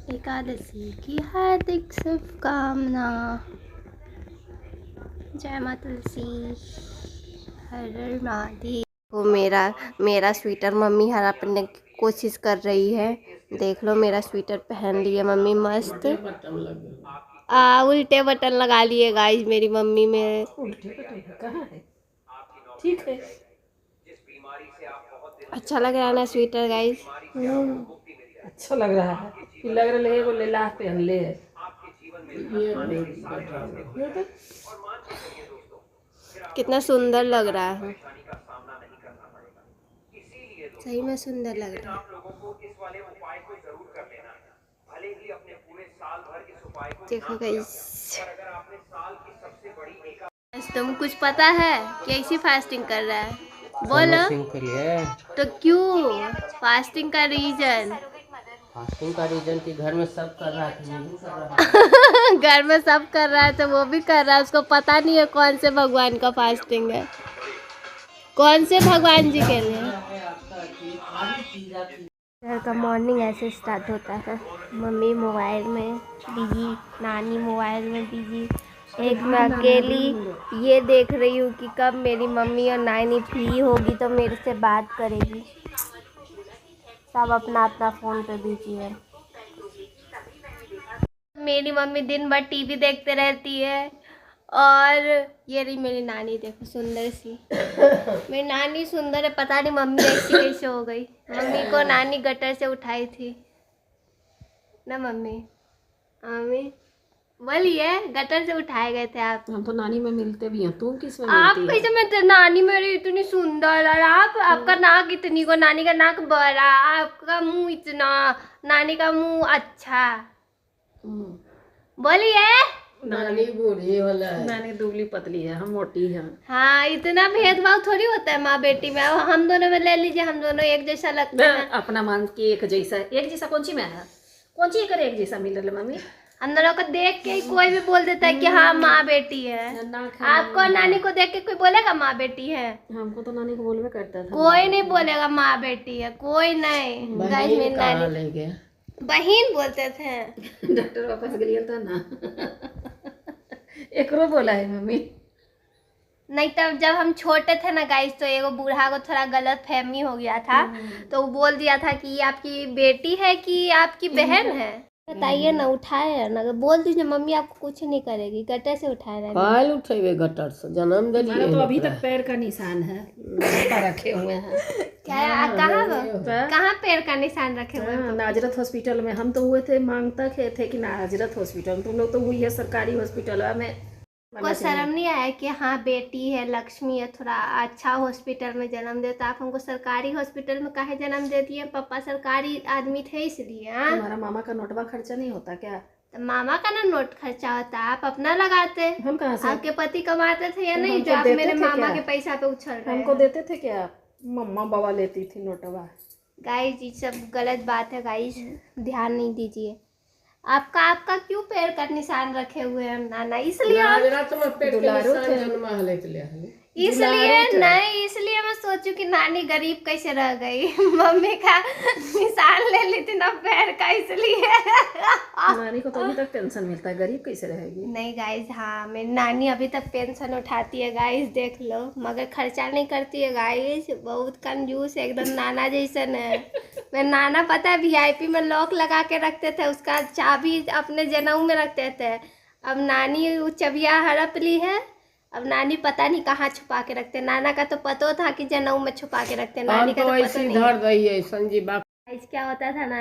एकादशी की हार्दिक शुभकामना। जय माँ तुलसी। हर हर महादेव। वो मेरा स्वेटर मम्मी हराने की कोशिश कर रही है। देख लो मेरा स्वेटर पहन लिया मम्मी मस्त। उल्टे बटन लगा लिए गाइस मेरी मम्मी में। उल्टे बटन कहाँ है? ठीक है। अच्छा लग रहा है ना स्वेटर गाइस? अच्छा लग रहा है। फिर लग रहा है वो ले ला पहन ले। कितना सुंदर लग रहा है। सही में सुंदर लग रहा है। देखो गाइस, तुम कुछ पता है कैसी फास्टिंग कर रहा है? बोलो तो। क्यों फास्टिंग का रीजन? फास्टिंग का रीजन कि घर में सब कर रहा था, नहीं कर रहा। घर में सब कर रहा है तो वो भी कर रहा है। उसको पता नहीं है कौन से भगवान का फास्टिंग है, कौन से भगवान जी के लिए। घर का मॉर्निंग ऐसे स्टार्ट होता है। मम्मी मोबाइल में बिजी, नानी मोबाइल में बिजी, एक मैं अकेली ये देख रही हूँ कि कब मेरी मम्मी और नानी फ्री होगी तो मेरे से बात करेगी। सब अपना अपना फ़ोन पे बिजी है। मेरी मम्मी दिन भर टीवी देखते रहती है। और ये रही मेरी नानी, देखो सुंदर सी। मेरी नानी सुंदर है, पता नहीं मम्मी ऐसी कैसे हो गई। मम्मी को नानी गटर से उठाई थी ना मम्मी? मम्मी बोलिए, गटर से उठाए गए थे आप। हम तो नानी में मिलते भी हैं, तुम किस में आप मिलती कैसे? मैं नानी मेरी इतनी सुंदर और आपका नाक इतनी को, नानी का नाक बड़ा, आपका मुंह इतना, नानी का मुंह अच्छा। बोलिए। नानी बूढ़ी वाला है, नानी दुबली पतली है, हम मोटी हैं। हाँ, इतना भेदभाव थोड़ी होता है माँ बेटी में। अब हम दोनों में ले लीजिए, हम दोनों एक जैसा लगते हैं। अपना मान के एक जैसा कौन सी में है? कौन सी एक एक जैसा मिल रहा मम्मी? हम दोनों को देख के कोई भी बोल देता है कि हाँ माँ बेटी है। आपको नानी को देख के कोई बोलेगा माँ बेटी है? हमको तो नानी को बोलवे करता था। कोई नहीं बोलेगा माँ बेटी है, कोई नहीं। गाइस मेरी नानी ले गया बहन बोलते थे। डॉक्टर वापस गई था ना। एकरो बोला है मम्मी। नहीं, तब जब हम छोटे थे ना गाइस, तो एगो बूढ़ा को थोड़ा गलत फहमी हो गया था। तो वो बोल दिया था कि ये आपकी बेटी है कि आपकी बहन है। बताइए ना, उठाए ना, बोल दीजिए मम्मी आपको कुछ नहीं करेगी। गटर से उठाए रहे। काल उठेबे गटर से जन्म दिलिए तो अभी तक पैर का निशान है रखे हुए हैं। क्या? कहाँ पैर का निशान रखे हुए हैं? नाजरत हॉस्पिटल में हम तो हुए थे, मांगता थे कि नाजरत हॉस्पिटल, तुम लोग तो हुई है सरकारी हॉस्पिटल में। को शर्म नहीं आया कि हाँ बेटी है, लक्ष्मी है, थोड़ा अच्छा हॉस्पिटल में जन्म दे? तो आप हमको सरकारी हॉस्पिटल में काहे जन्म दे दिए? पापा सरकारी आदमी थे इसलिए। हमारा मामा का नोटवा खर्चा नहीं होता क्या? तो मामा का ना नोट खर्चा होता, आप अपना लगाते। हम कहाँ से? आपके पति कमाते थे या नहीं, जो आप मेरे मामा के पैसा पे उछल रहे? हमको देते थे क्या? मम्मा बाबा लेती थी नोटवा। गाइस ये सब गलत बात है गाइस, ध्यान नहीं दीजिए। आपका क्यों पैर का निशान रखे हुए हैं नाना? इसलिए नहीं, इसलिए मैं सोचू कि नानी गरीब कैसे रह गई। मम्मी का निशान ले ली थी ना पैर का, इसलिए। नानी को तो अभी तक पेंशन मिलता है, गरीब कैसे रहेगी? नहीं गाइस, हाँ मेरी नानी अभी तक पेंशन उठाती है गाइस, देख लो, मगर खर्चा नहीं करती है गाइस। बहुत कंजूस है एकदम, नाना जैसन है। मेरा नाना पता है वीआईपी में लॉक लगा के रखते थे, उसका चाबी अपने जनेऊ में रखते थे। अब नानी वो चाबियाँ हड़प ली है। अब नानी पता नहीं कहाँ छुपा के रखते। नाना का तो पता था कि जनेऊ में छुपा के रखते, नानी का तो पता नहीं। क्या होता था ना,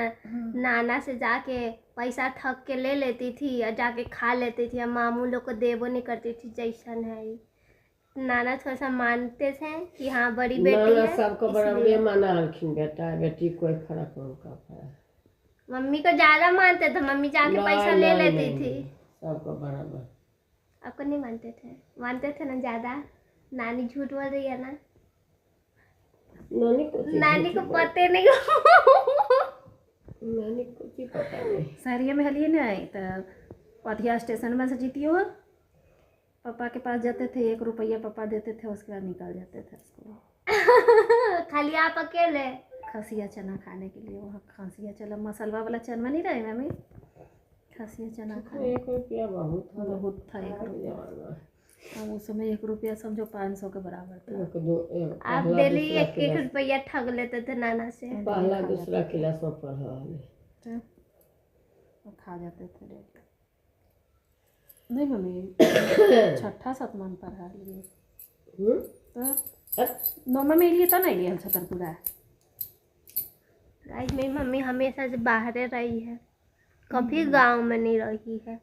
नाना से जाके पैसा ठग के ले लेती थी और जाके खा लेती थी। मामू लोग को देवो नहीं करती थी, जैसन है। नाना थोड़ा सा मानते थे कि हाँ बड़ी बेटी है, सबको बराबर माना हलखिन, बेटा बेटी कोई फर्क नहीं पड़ता। मम्मी को ज्यादा मानते थे, मम्मी जाके पैसा ले लेती थी। सबको बराबर। आपको नहीं मानते थे? मानते थे ना ज्यादा। नानी झूठ बोल रही है ना? नानी को पते नहीं। नानी को की पता नहीं। शहरिया में हलिए नहीं आई तो पथिया स्टेशन में से जीती हो, पापा के पास जाते थे, 1 रुपया पापा देते थे, उसके बाद निकाल जाते थे उसको। खाली आप अकेले? खसिया चना खाने के लिए, वहाँ खसिया चना मसाला वाला चना नहीं रहे मम्मी? खसिया चना खा 1 रुपया बहुत था। बहुत था 1 रुपया। अब उस समय 1 रुपया समझो 500 के बराबर था। आप डेली 1 रुपया ठग लेते थे नाना से। पहला दूसरा क्लास में पढ़ा तो खा जाते थे डेली। नहीं मम्मी छठा सातवां में पढ़ा लिए तो नौमा में लिए तो नहीं लिए छतरपुरा। गाइस मेरी मम्मी हमेशा से बाहर रही है, कभी गांव में नहीं रही है,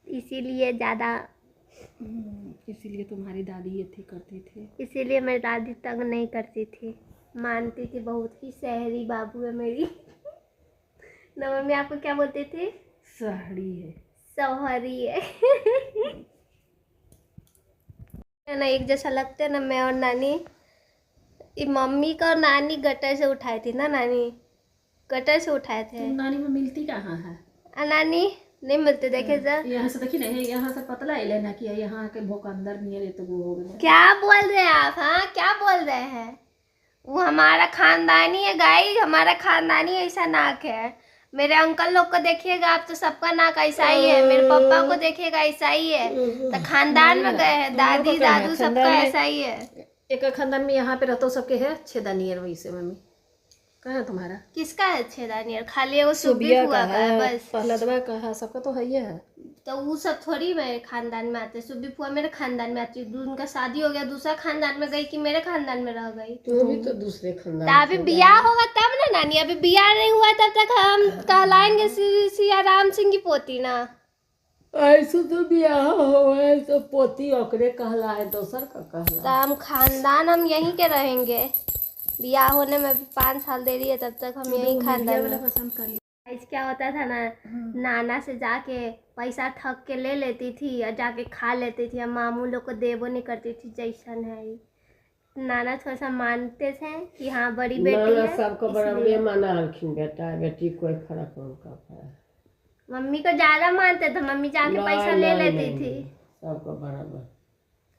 इसीलिए ज़्यादा, इसीलिए तुम्हारी दादी ये थी करती थी। इसीलिए मेरी दादी तंग नहीं करती थी, मानती थी। बहुत ही शहरी बाबू है मेरी। ना मम्मी आपको क्या बोलती थी? शहरी है, शहरी है। ना एक जैसा लगते ना मैं और नानी। मम्मी का और नानी गटर से उठाई थी ना, नानी गटर से उठाए थे। नानी में मिलती कहाँ है? नानी नहीं मिलते, देखे सर यहाँ से देखी नहीं, यहाँ से पतला है लेना किया, यहाँ के भूख अंदर नहीं है तो वो हो गया। क्या बोल रहे हैं आप? हाँ क्या बोल रहे हैं? वो हमारा खानदानी है गाइस, हमारा खानदानी ऐसा नाक है। मेरे अंकल लोग को देखिएगा आप तो सबका नाक ऐसा ही है, मेरे पापा को देखिएगा ऐसा ही है, तो खानदान में गए हैं, दादी दादू सबका ऐसा ही है। एक खानदान में यहाँ पे रहते सबके है छेदानियर वैसे। मम्मी कहाँ है तुम्हारा? किसका है छेदानियर? खाली वो सुबी हुआ का है बस। पहलदवा का है, सबका तो है ही है। तो वो सब थोड़ी मेरे खानदान में आते। सुबी फुआ मेरे खानदान में आती, उनका शादी हो गया दूसरा खानदान में गई कि मेरे खानदान में रह गई। तू भी तो दूसरे खानदान। तो अभी बियाह होगा तब ना नानी, अभी बियाह नहीं हुआ तब तक हम कहलाएंगे सिया राम सिंह की पोती ना। ऐसे तो बियाह हो है तो पोती ओकरे कहला है, दोसर का तो कहला। हम खानदान हम यहीं के रहेंगे। बियाह होने में भी 5 साल देरी है, तब तक हम यहीं खानदान में। पसंद कर लिया। ऐसे क्या होता था ना, नाना से जाके पैसा ठग के ले लेती थी और जाके खा लेती थी, और मामू लोग को देवो नहीं करती थी। जैसन है ये। नाना थोड़ा सा मानते थे कि हाँ बड़ी बेटी है, सबको बराबर माना हलखिन, बेटा बेटी कोई फर्क नहीं पड़ता। मम्मी को ज्यादा मानते थे, मम्मी जाके पैसा ले लेती थी। सबको बराबर।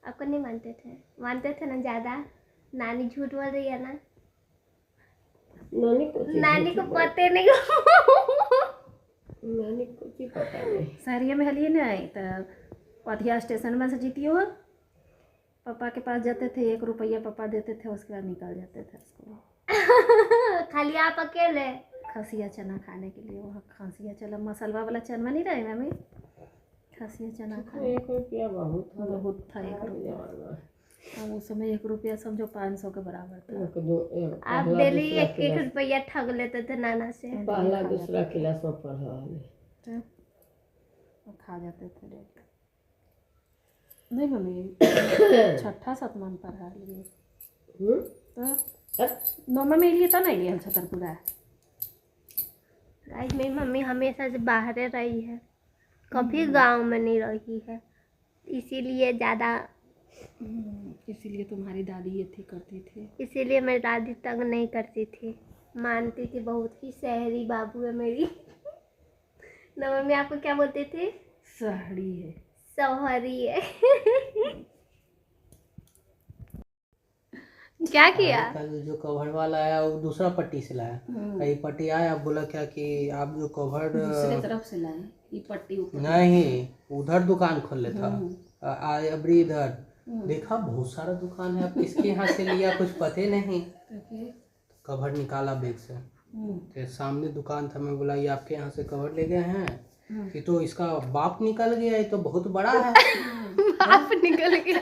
आपको नहीं मानते थे? मानते थे ना ज्यादा। नानी झूठ बोल रही है ना? नानी को पते नहीं। नानी को की पता नहीं। शहरिया में हलिए नहीं तो पथिया स्टेशन में से जीती हो, पापा के पास जाते थे, 1 रुपया पापा देते थे, उसके बाद निकल जाते थे स्कूल। खाली आप अकेले? खसिया चना खाने के लिए। वहाँ खसिया चना मसाला वाला चना नहीं रहे मम्मी, खसिया चना खा 1 रुपया बहुत था। बहुत था 1 रुपया। अब उस समय 1 रुपया समझो 500 के बराबर था। आप डेली 1 रुपया ठग लेते थे नाना से। पहला दूसरा क्लास में पढ़ा तो खा जाते थे डेली। नहीं मम्मी छठा सातवां में पढ़ा लिए तो नौमा में लिए तो नहीं लिए छतरपुरा। गाइस मेरी मम्मी हमेशा से बाहर रही है, कभी गांव में नहीं रही है, इसीलिए ज़्यादा, इसीलिए तुम्हारी दादी ये थी करती थी। इसीलिए मेरी दादी तंग नहीं करती थी, मानती थी। बहुत ही शहरी बाबू है मेरी। ना मम्मी आपको क्या बोलती थी? शहरी है, शहरी है। क्या किया? कल जो कवर वाला आया वो दूसरा पट्टी से लाया। ये पट्टी आया, बोला क्या कि आप जो कवर दूसरे तरफ से लाए, ये पट्टी ऊपर नहीं, उधर दुकान खोले था। अबरी इधर देखा बहुत सारा दुकान है, आप किसके यहाँ से लिया कुछ पते नहीं। कवर निकाला बैग से, तो सामने दुकान था। मैं बोला ये आपके यहाँ से कवर ले गए हैं कि तो इसका बाप निकल गया, ये तो बहुत बड़ा है। बाप निकल गया।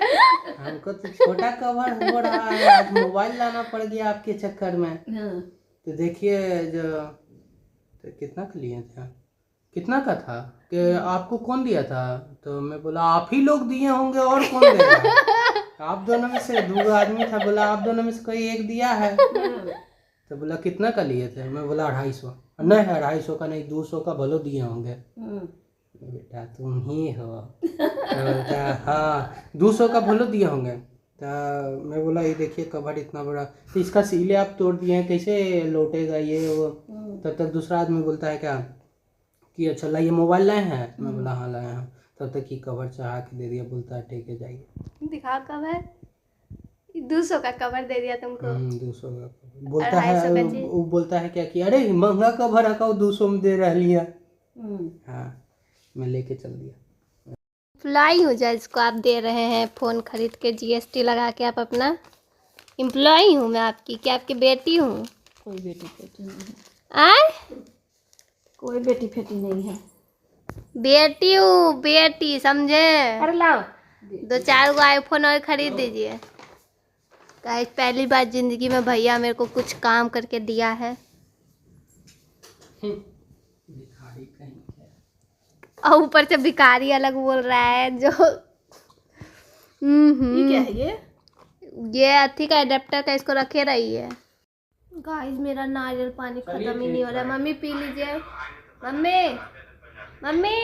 हमको तो छोटा कवर हो रहा है, आज मोबाइल लाना पड़ गया आपके चक्कर में। तो देखिए जो तो कितना का लिए थे, कितना का था कि आपको कौन दिया था? तो मैं बोला आप ही लोग दिए होंगे, और कौन देगा? आप दोनों में से 2 आदमी था, बोला आप दोनों में से कोई एक दिया है। तो बोला कितना का लिए थे? मैं बोला 250। नहीं 250 का नहीं, 200 का भलो दिए होंगे। बेटा तुम ही हो। बोलता हाँ 200 का भलो दिए होंगे। तो मैं बोला ये देखिए कवर इतना बड़ा, तो इसका सीले आप तोड़ दिए हैं, कैसे लौटेगा ये वो। तब तक दूसरा आदमी बोलता है क्या कि अच्छा लाइए मोबाइल लाए हैं? मैं बोला हाँ लाए हैं। तब तक ही कवर चढ़ा के दे दिया, बोलता है ठीक है जाइए। दिखाओ कवर। 200 का कवर दे दिया तुमको। 200 का कवर बोलता है। वो बोलता है क्या कि अरे महंगा कवर है, 200 में दे रहा लिया। हाँ मैं लेके चल दिया। एम्प्लॉय हूँ जो इसको आप दे रहे हैं फ़ोन खरीद के GST लगा के। आप अपना एम्प्लॉय हूँ मैं आपकी, क्या आपकी बेटी हूँ? कोई बेटी फेटी नहीं है, आय कोई बेटी फेटी नहीं है। बेटी हूँ, बेटी समझे? अरे लाओ 2-4 गो आईफोन और खरीद दीजिए। गाइस पहली बार जिंदगी में भैया मेरे को कुछ काम करके दिया है। भिखारी कहीं के। और ऊपर से भिखारी अलग बोल रहा है जो ये क्या है ये अथी का एडेप्टर का, इसको रखे रही है। गाइस मेरा नारियल पानी खत्म ही नहीं हो रहा है। मम्मी पी लीजिए। मम्मी मम्मी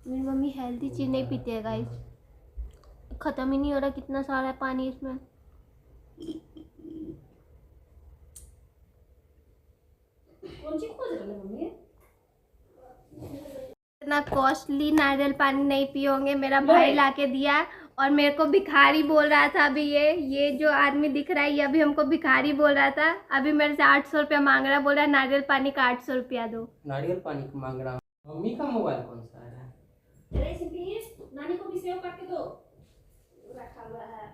मेरी मम्मी हेल्दी चीज नहीं पीती है गाइस। खत्म ही नहीं हो रहा, कितना सारा है पानी इसमें। कौन सी खोज रही है मम्मी? इतना कॉस्टली नारियल पानी नहीं पियोगे। मेरा भाई लाके दिया और मेरे को भिखारी बोल रहा था। अभी ये जो आदमी दिख रहा है ये अभी हमको भिखारी बोल रहा था। अभी मेरे से 800 रुपया मांग रहा, बोल रहा है नारियल पानी का 800 रुपया दो। नारियल पानी को मांग रहा हूँ। मम्मी का मोबाइल कौन सा है? नानी को भी सेव करके दो, रखा हुआ है।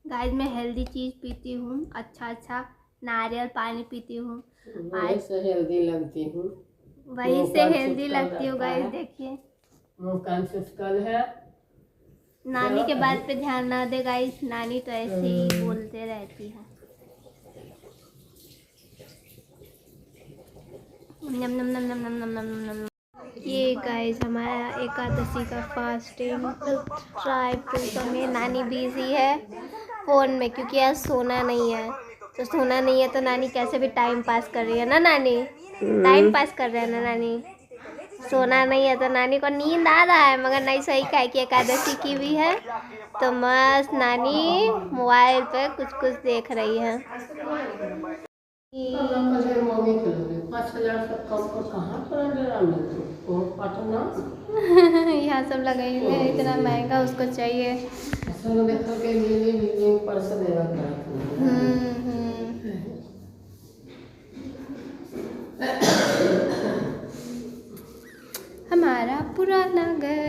गाइस मैं हेल्दी चीज़ पीती हूँ, अच्छा नारियल पानी पीती हूँ। वही से हेल्दी लगती हूँ। वही से हेल्दी लगती हूँ गाइस। देखिए मुँह कान शुष्कल है। नानी के बात पे ध्यान ना दे गाइस, नानी तो ऐसे ही बोलते रहती है। नम नम नम नम नम नम नम नम। ये गाइस हमारा एकादशी का फास्टिंग ट्राई में नानी बिजी है फ़ोन में, क्योंकि आज सोना नहीं है। तो सोना नहीं है तो नानी कैसे भी टाइम पास कर रही है ना नानी? टाइम पास कर रहे हैं ना नानी? सोना नहीं है तो नानी को नींद आ रहा है, मगर नहीं सही का है कि एकादशी की भी है। तो मस्त नानी मोबाइल पे कुछ देख रही है। मम्मी के लिए 5,000 से कम को कहाँ पर डेरा मिलती है? पटना यहाँ सब लगाएंगे, इतना महंगा उसको चाहिए। सब देखो के मिली पर से देगा हमारा पुराना घर